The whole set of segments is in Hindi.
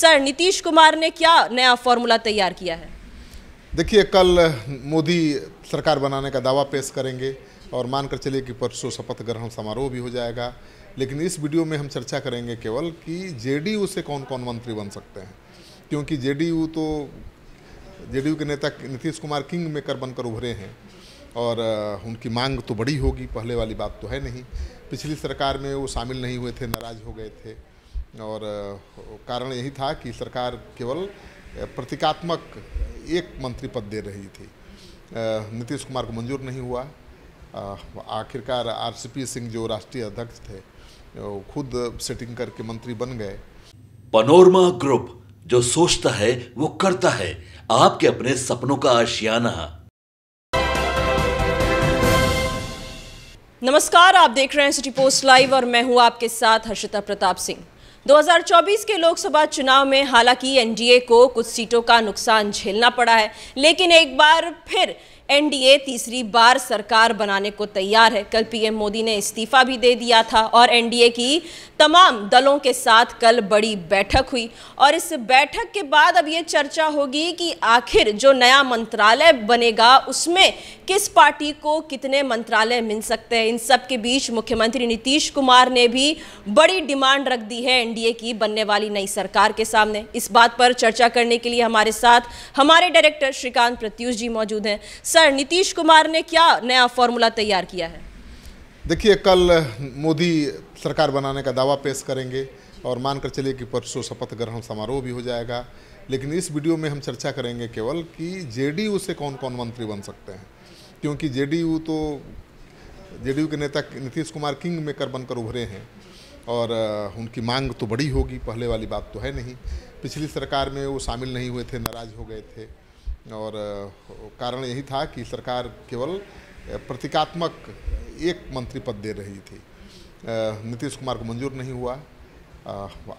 सर, नीतीश कुमार ने क्या नया फॉर्मूला तैयार किया है? देखिए, कल मोदी सरकार बनाने का दावा पेश करेंगे और मानकर चलिए कि परसों शपथ ग्रहण समारोह भी हो जाएगा। लेकिन इस वीडियो में हम चर्चा करेंगे केवल कि जेडीयू से कौन कौन मंत्री बन सकते हैं, क्योंकि जेडीयू के नेता नीतीश कुमार किंग मेकर बनकर उभरे हैं और उनकी मांग तो बड़ी होगी, पहले वाली बात तो है नहीं। पिछली सरकार में वो शामिल नहीं हुए थे, नाराज हो गए थे और कारण यही था कि सरकार केवल प्रतीकात्मक एक मंत्री पद दे रही थी। नीतीश कुमार को मंजूर नहीं हुआ। आखिरकार आरसीपी सिंह जो राष्ट्रीय अध्यक्ष थे, वो खुद सेटिंग करके मंत्री बन गए। पनोरमा ग्रुप, जो सोचता है वो करता है, आपके अपने सपनों का आशियाना। नमस्कार, आप देख रहे हैं सिटी पोस्ट लाइव और मैं हूं आपके साथ हर्षिता प्रताप सिंह। 2024 के लोकसभा चुनाव में हालांकि एनडीए को कुछ सीटों का नुकसान झेलना पड़ा है, लेकिन एक बार फिर एनडीए तीसरी बार सरकार बनाने को तैयार है। कल पीएम मोदी ने इस्तीफा भी दे दिया था और एनडीए की तमाम दलों के साथ कल बड़ी बैठक हुई और इस बैठक के बाद अब ये चर्चा होगी कि आखिर जो नया मंत्रालय बनेगा उसमें किस पार्टी को कितने मंत्रालय मिल सकते हैं। इन सब के बीच मुख्यमंत्री नीतीश कुमार ने भी बड़ी डिमांड रख दी है एनडीए की बनने वाली नई सरकार के सामने। इस बात पर चर्चा करने के लिए हमारे साथ हमारे डायरेक्टर श्रीकांत प्रत्युष जी मौजूद हैं। सर, नीतीश कुमार ने क्या नया फॉर्मूला तैयार किया है? देखिए, कल मोदी सरकार बनाने का दावा पेश करेंगे और मानकर चलिए कि परसों शपथ ग्रहण समारोह भी हो जाएगा। लेकिन इस वीडियो में हम चर्चा करेंगे केवल कि जेडीयू से कौन कौन मंत्री बन सकते हैं, क्योंकि जेडीयू के नेता नीतीश कुमार किंग मेकर बनकर उभरे हैं और उनकी मांग तो बड़ी होगी, पहले वाली बात तो है नहीं। पिछली सरकार में वो शामिल नहीं हुए थे, नाराज हो गए थे और कारण यही था कि सरकार केवल प्रतीकात्मक एक मंत्री पद दे रही थी। नीतीश कुमार को मंजूर नहीं हुआ।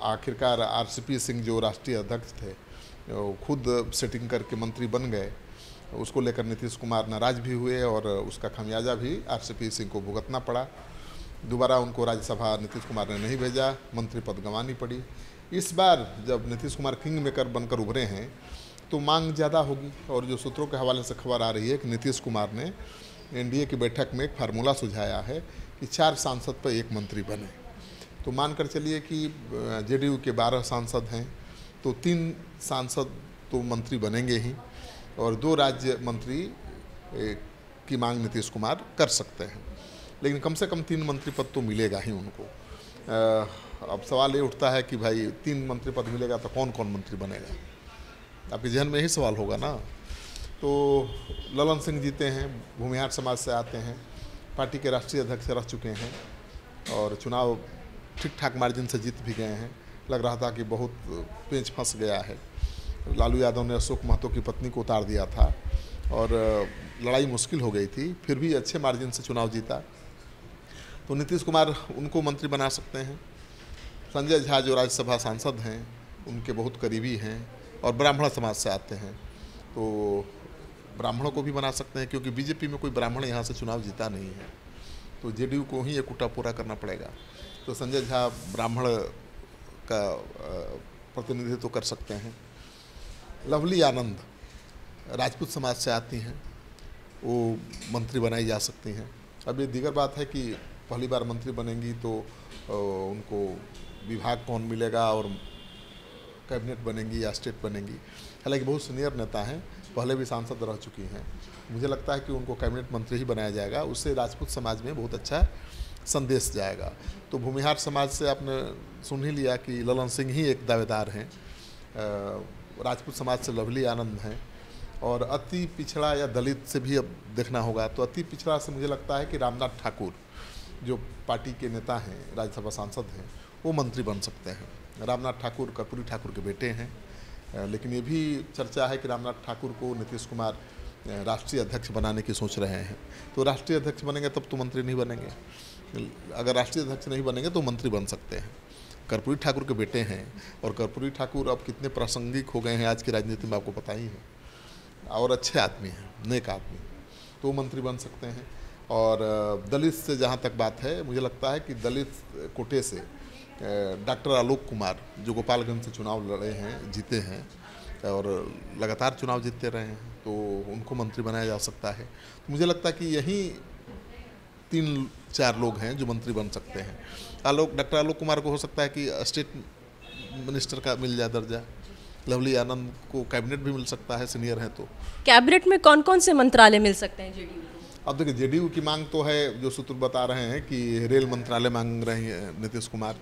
आखिरकार आरसीपी सिंह जो राष्ट्रीय अध्यक्ष थे, वो खुद सेटिंग करके मंत्री बन गए। उसको लेकर नीतीश कुमार नाराज भी हुए और उसका खामियाजा भी आरसीपी सिंह को भुगतना पड़ा। दोबारा उनको राज्यसभा नीतीश कुमार ने नहीं भेजा, मंत्री पद गंवानी पड़ी। इस बार जब नीतीश कुमार किंग मेकर बनकर उभरे हैं तो मांग ज़्यादा होगी और जो सूत्रों के हवाले से खबर आ रही है कि नीतीश कुमार ने एनडीए की बैठक में एक फार्मूला सुझाया है कि 4 सांसद पर 1 मंत्री बने। तो मानकर चलिए कि जेडीयू के 12 सांसद हैं तो 3 सांसद तो मंत्री बनेंगे ही और 2 राज्य मंत्री की मांग नीतीश कुमार कर सकते हैं, लेकिन कम से कम 3 मंत्री पद तो मिलेगा ही उनको। अब सवाल ये उठता है कि भाई 3 मंत्री पद मिलेगा तो कौन कौन मंत्री बनेगा, आपके जहन में यही सवाल होगा ना। तो ललन सिंह जीते हैं, भूमिहार समाज से आते हैं, पार्टी के राष्ट्रीय अध्यक्ष रह चुके हैं और चुनाव ठीक ठाक मार्जिन से जीत भी गए हैं। लग रहा था कि बहुत पेंच फंस गया है। लालू यादव ने अशोक महतो की पत्नी को उतार दिया था और लड़ाई मुश्किल हो गई थी, फिर भी अच्छे मार्जिन से चुनाव जीता। तो नीतीश कुमार उनको मंत्री बना सकते हैं। संजय झा जो राज्यसभा सांसद हैं, उनके बहुत करीबी हैं और ब्राह्मण समाज से आते हैं, तो ब्राह्मणों को भी बना सकते हैं, क्योंकि बीजेपी में कोई ब्राह्मण यहाँ से चुनाव जीता नहीं है, तो जेडीयू को ही ये कोटा पूरा करना पड़ेगा। तो संजय झा ब्राह्मण का प्रतिनिधित्व कर सकते हैं। लवली आनंद राजपूत समाज से आती हैं, वो मंत्री बनाई जा सकती हैं। अब ये दीगर बात है कि पहली बार मंत्री बनेंगी तो उनको विभाग कौन मिलेगा और कैबिनेट बनेंगी या स्टेट बनेंगी। हालांकि बहुत सीनियर नेता हैं, पहले भी सांसद रह चुकी हैं, मुझे लगता है कि उनको कैबिनेट मंत्री ही बनाया जाएगा। उससे राजपूत समाज में बहुत अच्छा संदेश जाएगा। तो भूमिहार समाज से आपने सुन ही लिया कि ललन सिंह ही एक दावेदार हैं, राजपूत समाज से लवली आनंद हैं और अति पिछड़ा या दलित से भी अब देखना होगा। तो अति पिछड़ा से मुझे लगता है कि रामनाथ ठाकुर जो पार्टी के नेता हैं, राज्यसभा सांसद हैं, वो मंत्री बन सकते हैं। रामनाथ ठाकुर कर्पूरी ठाकुर के बेटे हैं, लेकिन ये भी चर्चा है कि रामनाथ ठाकुर को नीतीश कुमार राष्ट्रीय अध्यक्ष बनाने की सोच रहे हैं। तो राष्ट्रीय अध्यक्ष बनेंगे तब तो मंत्री नहीं बनेंगे, अगर राष्ट्रीय अध्यक्ष नहीं बनेंगे तो मंत्री बन सकते हैं। कर्पूरी ठाकुर के बेटे हैं और कर्पूरी ठाकुर अब कितने प्रासंगिक हो गए हैं आज की राजनीति में, आपको पता ही है, और अच्छे आदमी हैं, नेक आदमी, तो मंत्री बन सकते हैं। और दलित से जहाँ तक बात है, मुझे लगता है कि दलित कोटे से डॉक्टर आलोक कुमार जो गोपालगंज से चुनाव लड़े हैं, जीते हैं और लगातार चुनाव जीतते रहे हैं, तो उनको मंत्री बनाया जा सकता है। तो मुझे लगता है कि यही 3-4 लोग हैं जो मंत्री बन सकते हैं। डॉक्टर आलोक कुमार को हो सकता है कि स्टेट मिनिस्टर का मिल जाए दर्जा, लवली आनंद को कैबिनेट भी मिल सकता है, सीनियर है तो। कैबिनेट में कौन कौन से मंत्रालय मिल सकते हैं जेडीयू को? अब देखिए, जेडीयू की मांग तो है, जो सूत्र बता रहे हैं कि रेल मंत्रालय मांग रहे हैं नीतीश कुमार,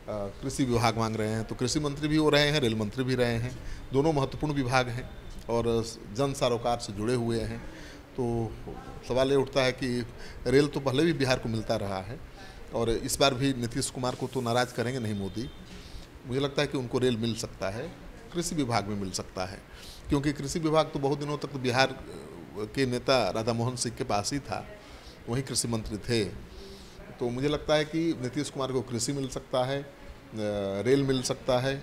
कृषि विभाग मांग रहे हैं, तो कृषि मंत्री भी हो रहे हैं, रेल मंत्री भी रहे हैं। दोनों महत्वपूर्ण विभाग हैं और जन सरोकार से जुड़े हुए हैं। तो सवाल ये उठता है कि रेल तो पहले भी बिहार को मिलता रहा है और इस बार भी नीतीश कुमार को तो नाराज़ करेंगे नहीं मोदी। मुझे लगता है कि उनको रेल मिल सकता है, कृषि विभाग में मिल सकता है, क्योंकि कृषि विभाग तो बहुत दिनों तक तो बिहार के नेता राधा मोहन सिंह के पास ही था, वही कृषि मंत्री थे। तो मुझे लगता है कि नीतीश कुमार को कृषि मिल सकता है, रेल मिल सकता है,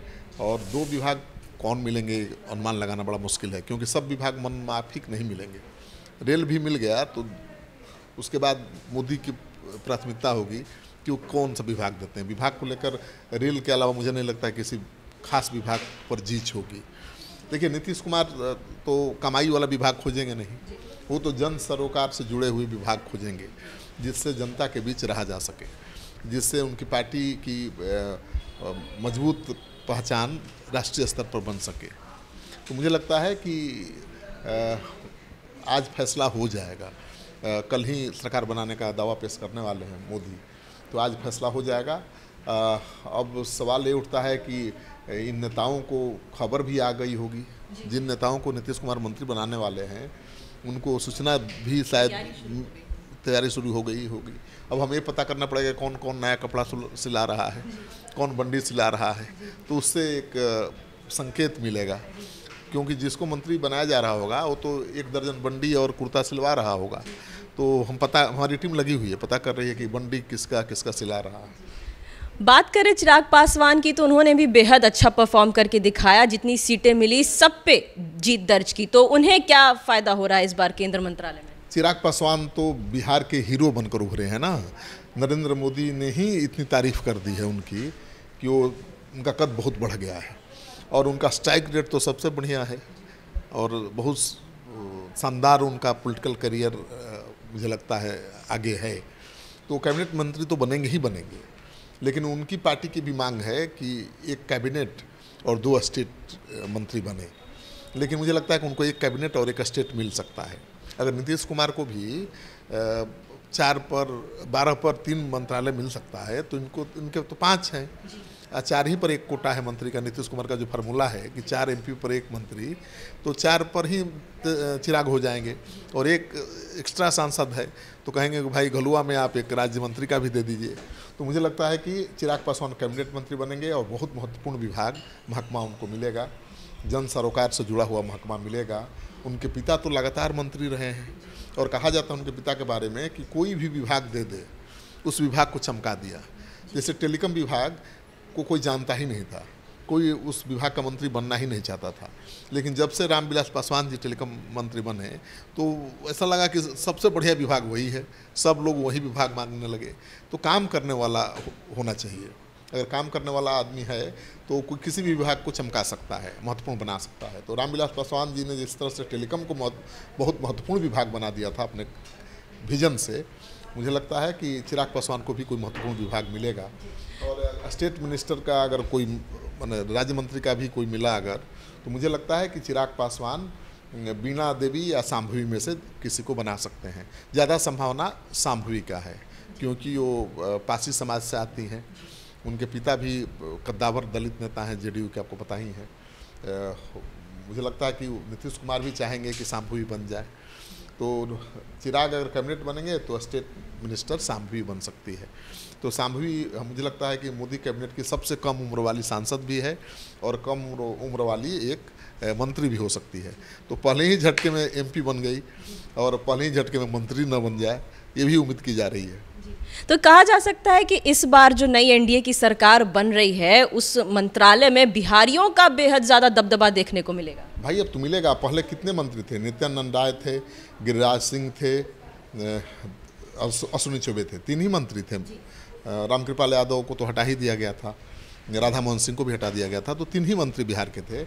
और 2 विभाग कौन मिलेंगे अनुमान लगाना बड़ा मुश्किल है, क्योंकि सब विभाग मन माफिक नहीं मिलेंगे। रेल भी मिल गया तो उसके बाद मोदी की प्राथमिकता होगी कि वो कौन सा विभाग देते हैं। विभाग को लेकर रेल के अलावा मुझे नहीं लगता है किसी खास विभाग पर जीत होगी। देखिए, नीतीश कुमार तो कमाई वाला विभाग खोजेंगे नहीं, वो तो जन सरोकार से जुड़े हुए विभाग खोजेंगे, जिससे जनता के बीच रहा जा सके, जिससे उनकी पार्टी की मजबूत पहचान राष्ट्रीय स्तर पर बन सके। तो मुझे लगता है कि आज फैसला हो जाएगा। कल ही सरकार बनाने का दावा पेश करने वाले हैं मोदी, तो आज फैसला हो जाएगा। अब सवाल ये उठता है कि इन नेताओं को खबर भी आ गई होगी, जिन नेताओं को नीतीश कुमार मंत्री बनाने वाले हैं उनको सूचना भी शायद तैयारी शुरू हो गई होगी। अब हमें पता करना पड़ेगा कौन कौन नया कपड़ा सिला रहा है, कौन बंडी सिला रहा है, तो उससे एक संकेत मिलेगा, क्योंकि जिसको मंत्री बनाया जा रहा होगा वो तो 1 दर्जन बंडी और कुर्ता सिलवा रहा होगा। तो हमारी टीम लगी हुई है, पता कर रही है कि बंडी किसका किसका सिला रहा है। बात करें चिराग पासवान की, तो उन्होंने भी बेहद अच्छा परफॉर्म करके दिखाया, जितनी सीटें मिली सब पे जीत दर्ज की। तो उन्हें क्या फ़ायदा हो रहा है इस बार केंद्र मंत्रालय में? चिराग पासवान तो बिहार के हीरो बनकर उभरे हैं ना। नरेंद्र मोदी ने ही इतनी तारीफ कर दी है उनकी कि उनका कद बहुत बढ़ गया है और उनका स्ट्राइक रेट तो सबसे बढ़िया है और बहुत शानदार उनका पॉलिटिकल करियर मुझे लगता है आगे है। तो कैबिनेट मंत्री तो बनेंगे ही बनेंगे, लेकिन उनकी पार्टी की भी मांग है कि एक कैबिनेट और 2 स्टेट मंत्री बने। लेकिन मुझे लगता है कि उनको एक कैबिनेट और एक स्टेट मिल सकता है। अगर नीतीश कुमार को भी 12 पर 3 मंत्रालय मिल सकता है, तो इनके तो 5 हैं, 4 ही पर 1 कोटा है मंत्री का। नीतीश कुमार का जो फार्मूला है कि 4 MP पर 1 मंत्री, तो 4 पर ही चिराग हो जाएंगे। और एक एक्स्ट्रा सांसद है तो कहेंगे कि भाई घलुआ में आप एक राज्य मंत्री का भी दे दीजिए। तो मुझे लगता है कि चिराग पासवान कैबिनेट मंत्री बनेंगे और बहुत महत्वपूर्ण विभाग महकमा उनको मिलेगा, जन सरोकार से जुड़ा हुआ महकमा मिलेगा। उनके पिता तो लगातार मंत्री रहे हैं और कहा जाता है उनके पिता के बारे में कि कोई भी विभाग दे दे उस विभाग को चमका दिया। जैसे टेलीकॉम विभाग को कोई जानता ही नहीं था, कोई उस विभाग का मंत्री बनना ही नहीं चाहता था, लेकिन जब से रामविलास पासवान जी टेलीकॉम मंत्री बने तो ऐसा लगा कि सबसे बढ़िया विभाग वही है, सब लोग वही विभाग मांगने लगे। तो काम करने वाला होना चाहिए। अगर काम करने वाला आदमी है तो कोई किसी भी विभाग को चमका सकता है, महत्वपूर्ण बना सकता है। तो रामविलास पासवान जी ने जिस तरह से टेलीकॉम को बहुत महत्वपूर्ण विभाग बना दिया था अपने विजन से, मुझे लगता है कि चिराग पासवान को भी कोई महत्वपूर्ण विभाग मिलेगा। और स्टेट मिनिस्टर का अगर कोई राज्य मंत्री का भी कोई मिला अगर, तो मुझे लगता है कि चिराग पासवान बीणा देवी या शांभवी में से किसी को बना सकते हैं। ज़्यादा संभावना शांभवी का है, क्योंकि वो पासी समाज से आती हैं। उनके पिता भी कद्दावर दलित नेता हैं जेडीयू के, आपको पता ही है। मुझे लगता है कि नीतीश कुमार भी चाहेंगे कि शांभवी बन जाए। तो चिराग अगर कैबिनेट बनेंगे तो स्टेट मिनिस्टर शांभवी बन सकती है। तो शांभवी मुझे लगता है कि मोदी कैबिनेट की सबसे कम उम्र वाली सांसद भी है और कम उम्र वाली एक मंत्री भी हो सकती है। तो पहले ही झटके में MP बन गई और पहले ही झटके में मंत्री न बन जाए, ये भी उम्मीद की जा रही है। तो कहा जा सकता है कि इस बार जो नई NDA की सरकार बन रही है उस मंत्रालय में बिहारियों का बेहद ज़्यादा दबदबा देखने को मिलेगा। भाई अब तो मिलेगा। पहले कितने मंत्री थे? नित्यानंद राय थे, गिरिराज सिंह थे, अश्विनी चौबे थे, 3 ही मंत्री थे रामकृपाल यादव को तो हटा ही दिया गया था, राधा मोहन सिंह को भी हटा दिया गया था, तो 3 ही मंत्री बिहार के थे।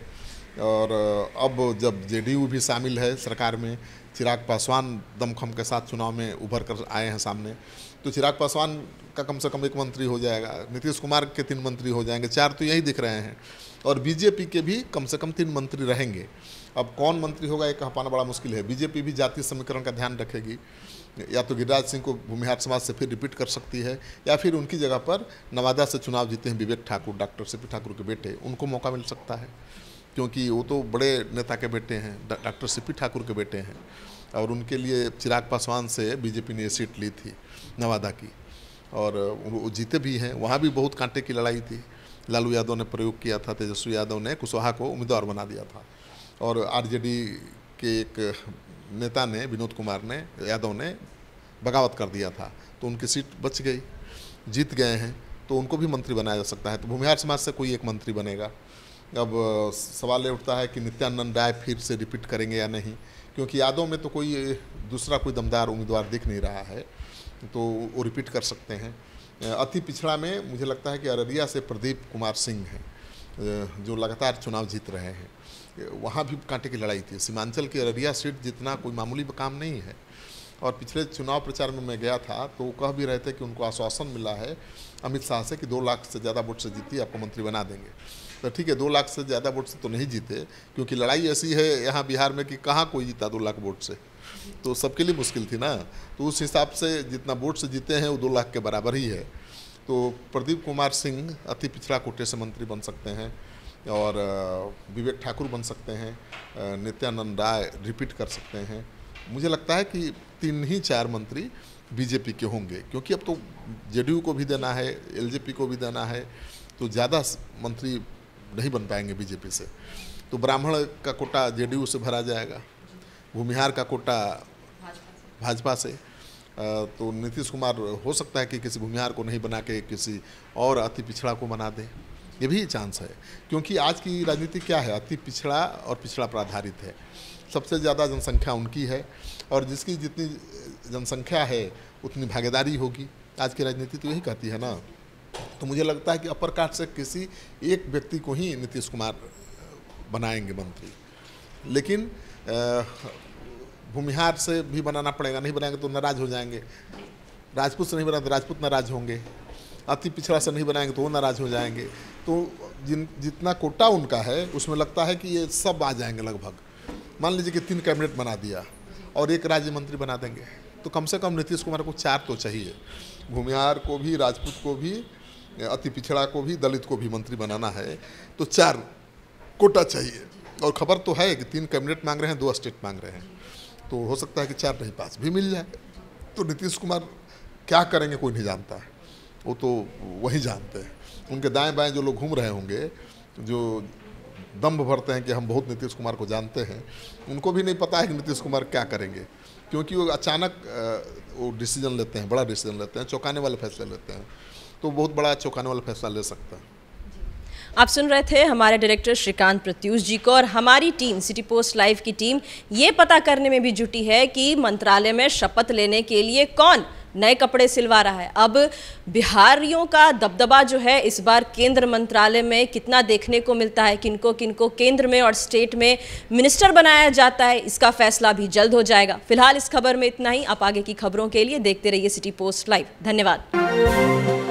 और अब जब जेडीयू भी शामिल है सरकार में, चिराग पासवान दमखम के साथ चुनाव में उभर कर आए हैं सामने, तो चिराग पासवान का कम से कम 1 मंत्री हो जाएगा, नीतीश कुमार के 3 मंत्री हो जाएंगे, 4 तो यही दिख रहे हैं, और बीजेपी के भी कम से कम 3 मंत्री रहेंगे। अब कौन मंत्री होगा ये कह पाना बड़ा मुश्किल है। बीजेपी भी जातीय समीकरण का ध्यान रखेगी, या तो गिरिराज सिंह को भूमिहार समाज से फिर रिपीट कर सकती है, या फिर उनकी जगह पर नवादा से चुनाव जीते हैं विवेक ठाकुर, डॉक्टर सीपी ठाकुर के बेटे, उनको मौका मिल सकता है, क्योंकि वो तो बड़े नेता के बेटे हैं, डॉक्टर सीपी ठाकुर के बेटे हैं, और उनके लिए चिराग पासवान से बीजेपी ने ये सीट ली थी नवादा की, और वो जीते भी हैं। वहाँ भी बहुत कांटे की लड़ाई थी, लालू यादव ने प्रयोग किया था, तेजस्वी यादव ने कुशवाहा को उम्मीदवार बना दिया था, और आरजेडी के एक नेता ने, विनोद कुमार ने, यादव ने बगावत कर दिया था, तो उनकी सीट बच गई, जीत गए हैं, तो उनको भी मंत्री बनाया जा सकता है। तो भूमिहार समाज से कोई एक मंत्री बनेगा। अब सवाल ये उठता है कि नित्यानंद राय फिर से रिपीट करेंगे या नहीं, क्योंकि यादव में तो कोई दूसरा कोई दमदार उम्मीदवार दिख नहीं रहा है, तो वो रिपीट कर सकते हैं। अति पिछड़ा में मुझे लगता है कि अररिया से प्रदीप कुमार सिंह हैं, जो लगातार चुनाव जीत रहे हैं, वहाँ भी कांटे की लड़ाई थी। सीमांचल की अररिया सीट जितना कोई मामूली काम नहीं है, और पिछले चुनाव प्रचार में मैं गया था तो वो कह भी रहे थे कि उनको आश्वासन मिला है अमित शाह से कि 2 लाख से ज़्यादा वोट से जीती आपको मंत्री बना देंगे। तो ठीक है, 2 लाख से ज़्यादा वोट से तो नहीं जीते, क्योंकि लड़ाई ऐसी है यहाँ बिहार में कि कहाँ कोई जीता 2 लाख वोट से, तो सबके लिए मुश्किल थी ना। तो उस हिसाब से जितना वोट से जीते हैं वो 2 लाख के बराबर ही है। तो प्रदीप कुमार सिंह अति पिछड़ा कोटे से मंत्री बन सकते हैं, और विवेक ठाकुर बन सकते हैं, नित्यानंद राय रिपीट कर सकते हैं। मुझे लगता है कि 3 ही 4 मंत्री बीजेपी के होंगे, क्योंकि अब तो जेडीयू को भी देना है, एलजेपी को भी देना है, तो ज़्यादा मंत्री नहीं बन पाएंगे बीजेपी से। तो ब्राह्मण का कोटा जेडीयू से भरा जाएगा, भूमिहार का कोटा भाजपा से, तो नीतीश कुमार हो सकता है कि किसी भूमिहार को नहीं बना के किसी और अति पिछड़ा को बना दे, ये भी चांस है। क्योंकि आज की राजनीति क्या है, अति पिछड़ा और पिछड़ा पर आधारित है। सबसे ज़्यादा जनसंख्या उनकी है, और जिसकी जितनी जनसंख्या है उतनी भागीदारी होगी। आज की राजनीति तो यही कहती है ना। तो मुझे लगता है कि अपर कास्ट से किसी एक व्यक्ति को ही नीतीश कुमार बनाएंगे मंत्री, लेकिन भूमिहार से भी बनाना पड़ेगा, नहीं बनाएंगे तो नाराज हो जाएंगे। राजपूत से नहीं बनाएंगे तो राजपूत नाराज होंगे, अति पिछड़ा से नहीं बनाएंगे तो वो नाराज हो जाएंगे। तो जितना कोटा उनका है उसमें लगता है कि ये सब आ जाएंगे लगभग। मान लीजिए कि 3 कैबिनेट बना दिया और 1 राज्य मंत्री बना देंगे, तो कम से कम नीतीश कुमार को 4 तो चाहिए। भूमिहार को भी, राजपूत को भी, अति पिछड़ा को भी, दलित को भी मंत्री बनाना है, तो 4 कोटा चाहिए। और खबर तो है कि 3 कैबिनेट मांग रहे हैं, 2 स्टेट मांग रहे हैं, तो हो सकता है कि 4 नहीं 5 भी मिल जाए। तो नीतीश कुमार क्या करेंगे कोई नहीं जानता है, वो तो वही जानते हैं। उनके दाएं बाएं जो लोग घूम रहे होंगे, जो दम्भ भरते हैं कि हम बहुत नीतीश कुमार को जानते हैं, उनको भी नहीं पता है कि नीतीश कुमार क्या करेंगे, क्योंकि वो अचानक वो डिसीजन लेते हैं, बड़ा डिसीजन लेते हैं, चौंकाने वाले फैसले लेते हैं। तो बहुत बड़ा चौंकाने वाला फैसला ले सकता है। आप सुन रहे थे हमारे डायरेक्टर श्रीकांत प्रत्यूष जी को, और हमारी टीम, सिटी पोस्ट लाइव की टीम, ये पता करने में भी जुटी है कि मंत्रालय में शपथ लेने के लिए कौन नए कपड़े सिलवा रहा है। अब बिहारियों का दबदबा जो है इस बार केंद्र मंत्रालय में कितना देखने को मिलता है, किनको किनको केंद्र में और स्टेट में मिनिस्टर बनाया जाता है, इसका फैसला भी जल्द हो जाएगा। फिलहाल इस खबर में इतना ही। आप आगे की खबरों के लिए देखते रहिए सिटी पोस्ट लाइव। धन्यवाद।